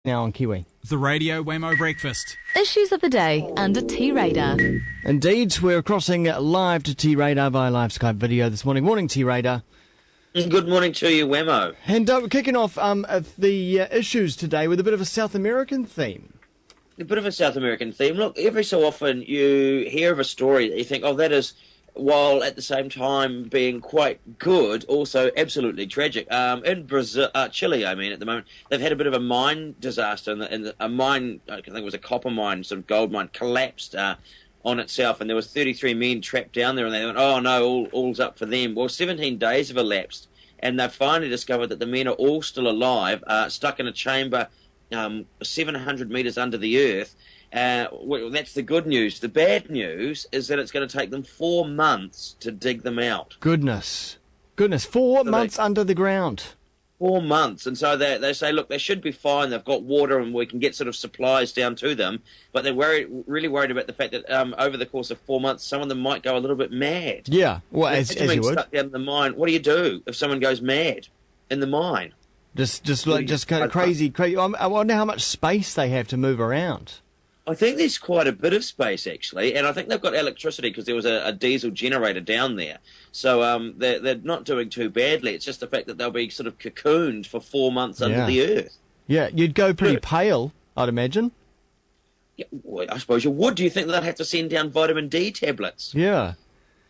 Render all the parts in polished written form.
Now on Kiwi. The Radio Wammo Breakfast. Issues of the day under T-Radar. Indeed, we're crossing live to T-Radar via live Skype video this morning. Morning, T-Radar. Good morning to you, Wammo. And we're kicking off the issues today with a bit of a South American theme. A bit of a South American theme. Look, every so often you hear of a story that you think, oh, that is, while at the same time being quite good, also absolutely tragic. In Brazil, Chile, at the moment, they've had a bit of a mine disaster, and a mine, I think it was a copper mine, sort of gold mine, collapsed on itself, and there was 33 men trapped down there, and they went, oh no, all's up for them. Well, 17 days have elapsed, and they've finally discovered that the men are all still alive, stuck in a chamber 700 metres under the earth. Well, that's the good news. The bad news is that it's going to take them 4 months to dig them out. Goodness. 4 months under the ground. 4 months. And so they say, look, they should be fine. They've got water and we can get sort of supplies down to them. But they're really worried about the fact that over the course of 4 months, some of them might go a little bit mad. Yeah, well, as you would. Stuck down in the mine. What do you do if someone goes mad in the mine? Just kind of crazy. I wonder how much space they have to move around. I think there's quite a bit of space, actually, and I think they've got electricity because there was a diesel generator down there. So they're not doing too badly. It's just the fact that they'll be sort of cocooned for 4 months under the earth. Yeah, you'd go pretty pale, I'd imagine. Yeah, well, I suppose you would. Do you think they'd have to send down vitamin D tablets? Yeah.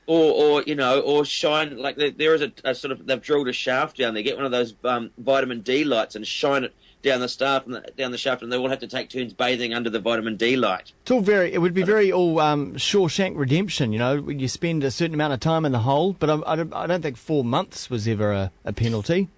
Or shine, like there is a sort of, they've drilled a shaft down there, get one of those vitamin D lights and shine it down the shaft, and they all have to take turns bathing under the vitamin D light. It would be very Shawshank Redemption, you spend a certain amount of time in the hole, but I don't think 4 months was ever a penalty.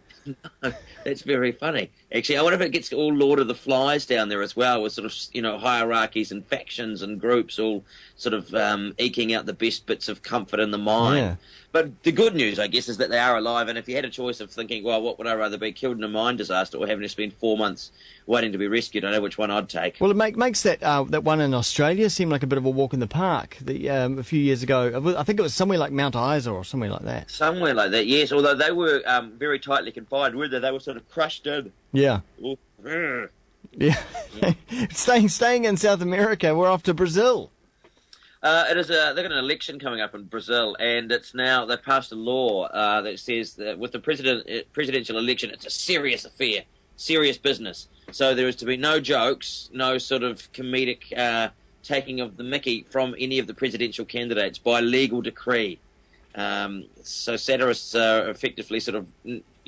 No, that's very funny. Actually, I wonder if it gets all Lord of the Flies down there as well, with sort of, hierarchies and factions and groups all sort of eking out the best bits of comfort in the mine. Yeah. But the good news, I guess, is that they are alive, and if you had a choice of thinking, well, what would I rather be, killed in a mine disaster or having to spend 4 months waiting to be rescued, I know which one I'd take. Well, it makes that one in Australia seem like a bit of a walk in the park. A few years ago, I think it was somewhere like Mount Isa or somewhere like that. Somewhere like that, yes, although they were very tightly confined, weren't they? They were sort of crushed in. Yeah. Yeah. Staying in South America, we're off to Brazil. They've got an election coming up in Brazil, and they passed a law that says that with the presidential election, it's a serious affair, serious business. So there is to be no jokes, no sort of comedic taking of the mickey from any of the presidential candidates by legal decree. So satirists are effectively sort of,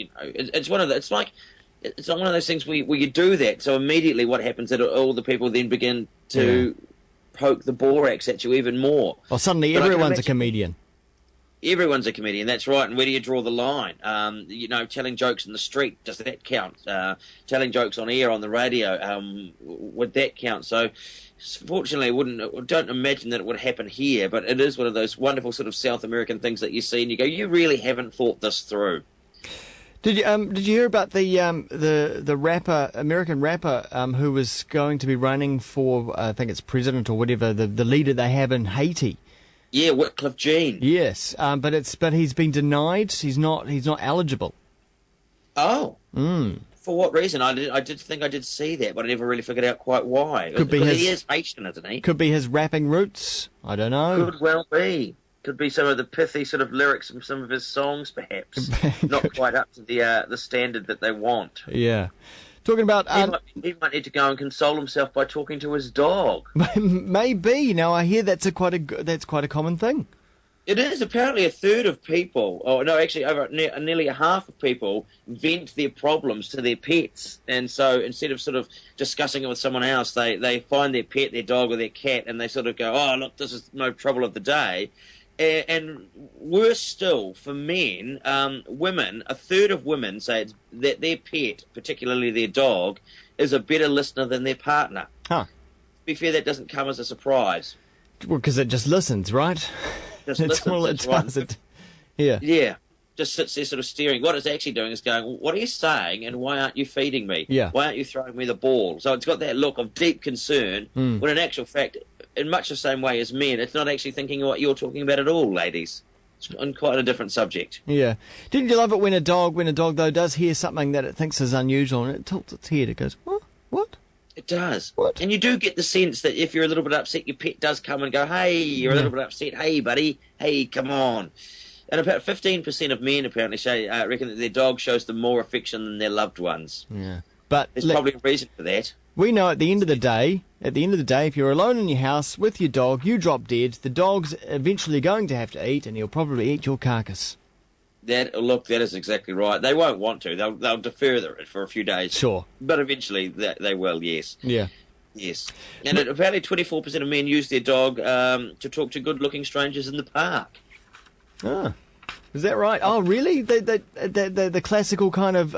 it's one of those things where you do that. So immediately, what happens is that all the people then begin to poke the borax at you even more. Well, suddenly everyone's a comedian. Everyone's a comedian, that's right. And where do you draw the line? Telling jokes in the street, does that count? Telling jokes on air, on the radio, would that count? So, fortunately, don't imagine that it would happen here, but it is one of those wonderful sort of South American things that you see and you go, you really haven't thought this through. Did you hear about the rapper, American rapper, who was going to be running for, I think it's president or whatever, the leader they have in Haiti? Yeah, Wycliffe Jean. Yes, but he's been denied. He's not eligible. Oh. For what reason? I did think I did see that, but I never really figured out quite why. He is Haitian, isn't he? Could be his rapping roots. I don't know. Could well be. Could be some of the pithy sort of lyrics from some of his songs, perhaps. Not quite up to the standard that they want. Yeah. Talking about... He might need to go and console himself by talking to his dog. Maybe. Now, I hear that's quite a common thing. It is. Apparently a third of people, nearly a half of people, vent their problems to their pets. And so instead of sort of discussing it with someone else, they find their pet, their dog or their cat, and they sort of go, oh, look, this is no trouble of the day. And worse still, for men, women, a third of women say that their pet, particularly their dog, is a better listener than their partner. Huh. To be fair, that doesn't come as a surprise. Well, because it just listens, right? Just listens. All it does. Yeah. Yeah. Just sits there sort of staring. What it's actually doing is going, what are you saying and why aren't you feeding me? Yeah. Why aren't you throwing me the ball? So it's got that look of deep concern, when in actual fact, in much the same way as men, it's not actually thinking what you're talking about at all, ladies. It's on quite a different subject. Yeah. Didn't you love it when a dog though does hear something that it thinks is unusual and it tilts its head? It goes, what? It does. What? And you do get the sense that if you're a little bit upset, your pet does come and go, hey, you're a little bit upset. Hey, buddy. Hey, come on. And about 15% of men apparently reckon that their dog shows them more affection than their loved ones. Yeah. But There's probably a reason for that. we know at the end of the day, if you're alone in your house with your dog, you drop dead, the dog's eventually going to have to eat, and he'll probably eat your carcass. That is exactly right. They won't want to. They'll defer it for a few days. Sure. But eventually they will, yes. Yeah. Yes. And apparently 24% of men use their dog to talk to good-looking strangers in the park. Ah. Is that right? Oh, really? The classical kind of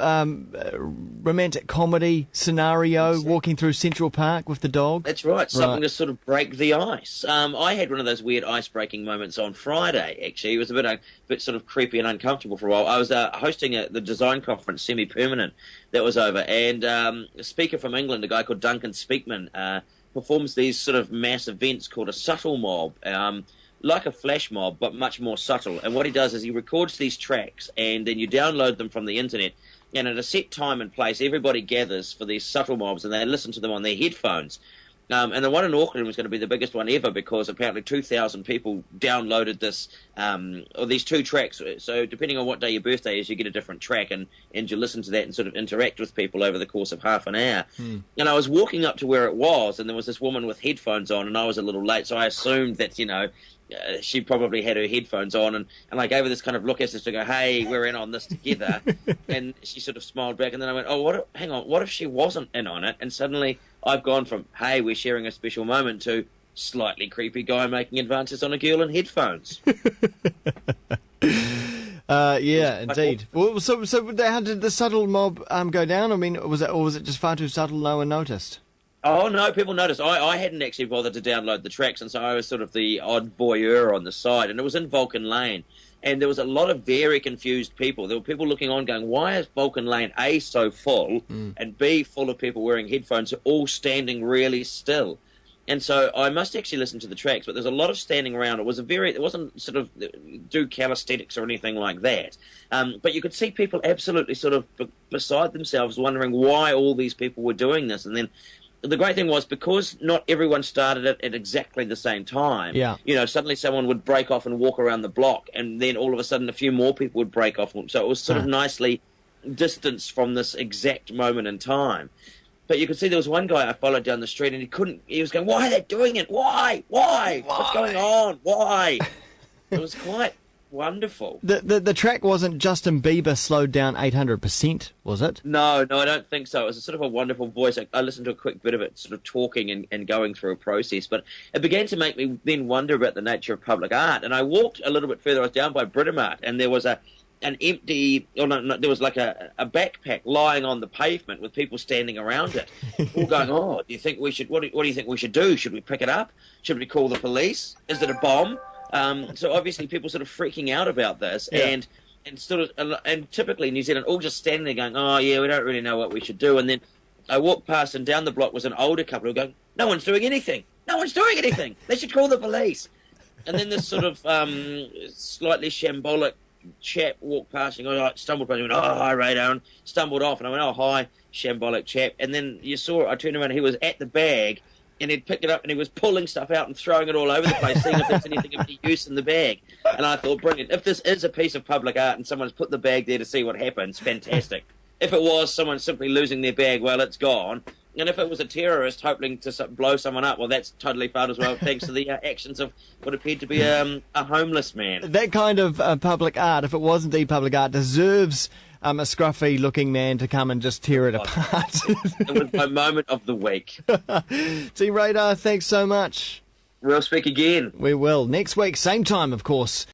romantic comedy scenario, walking through Central Park with the dog? That's right, something to sort of break the ice. I had one of those weird ice-breaking moments on Friday, actually. It was a bit sort of creepy and uncomfortable for a while. I was hosting the design conference, semi-permanent, that was over, and a speaker from England, a guy called Duncan Speakman, performs these sort of mass events called a subtle mob, like a flash mob, but much more subtle. And what he does is he records these tracks, and then you download them from the internet, and at a set time and place, everybody gathers for these subtle mobs, and they listen to them on their headphones. And the one in Auckland was going to be the biggest one ever, because apparently 2,000 people downloaded this, or these two tracks. So depending on what day your birthday is, you get a different track, and you listen to that and sort of interact with people over the course of half an hour. And I was walking up to where it was, and there was this woman with headphones on, and I was a little late, so I assumed that, she probably had her headphones on, and I gave her this kind of look as if to go, hey, we're in on this together. And she sort of smiled back, and then I went, hang on, what if she wasn't in on it? And suddenly I've gone from, hey, we're sharing a special moment, to slightly creepy guy making advances on a girl in headphones. Yeah, indeed. Well, so how did the subtle mob go down? I mean, was it just far too subtle, no one noticed? Oh, no, people noticed. I hadn't actually bothered to download the tracks, and so I was sort of the odd voyeur on the side, and it was in Vulcan Lane. And there was a lot of very confused people. There were people looking on going, why is Vulcan Lane, A, so full, and B, full of people wearing headphones, all standing really still? And so I must actually listen to the tracks, but there's a lot of standing around. It wasn't sort of do calisthenics or anything like that. But you could see people absolutely sort of beside themselves, wondering why all these people were doing this. And then the great thing was, because not everyone started it at exactly the same time, suddenly someone would break off and walk around the block, and then all of a sudden a few more people would break off. So it was sort of nicely distanced from this exact moment in time. But you could see there was one guy I followed down the street, and he was going, why are they doing it? Why? What's going on? Why? It was quite wonderful. The track wasn't Justin Bieber slowed down 800%, was it? No, I don't think so. It was a sort of a wonderful voice. I listened to a quick bit of it, sort of talking and going through a process. But it began to make me then wonder about the nature of public art. And I walked a little bit further. I was down by Britomart, and there was an empty, there was like a backpack lying on the pavement with people standing around it, all going, do you think we should, what do you think we should do? Should we pick it up? Should we call the police? Is it a bomb? So obviously people sort of freaking out about this, and typically New Zealand all just standing there going, oh yeah, we don't really know what we should do. And then I walked past, and down the block was an older couple who going, no one's doing anything. They should call the police. And then this sort of slightly shambolic chap walked past, and I stumbled past him and went, oh, hi radar, and stumbled off, and I went, oh, hi shambolic chap. And then I turned around, and he was at the bag, and he'd picked it up, and he was pulling stuff out and throwing it all over the place, seeing if there's anything of any use in the bag. And I thought, brilliant. If this is a piece of public art and someone's put the bag there to see what happens, fantastic. If it was someone simply losing their bag, well, it's gone. And if it was a terrorist hoping to blow someone up, well, that's totally fine as well, thanks to the actions of what appeared to be a homeless man. That kind of public art, if it wasn't the public art, deserves a scruffy-looking man to come and just tear it apart. It was my moment of the week. T Radar, thanks so much. We'll speak again. We will. Next week, same time, of course.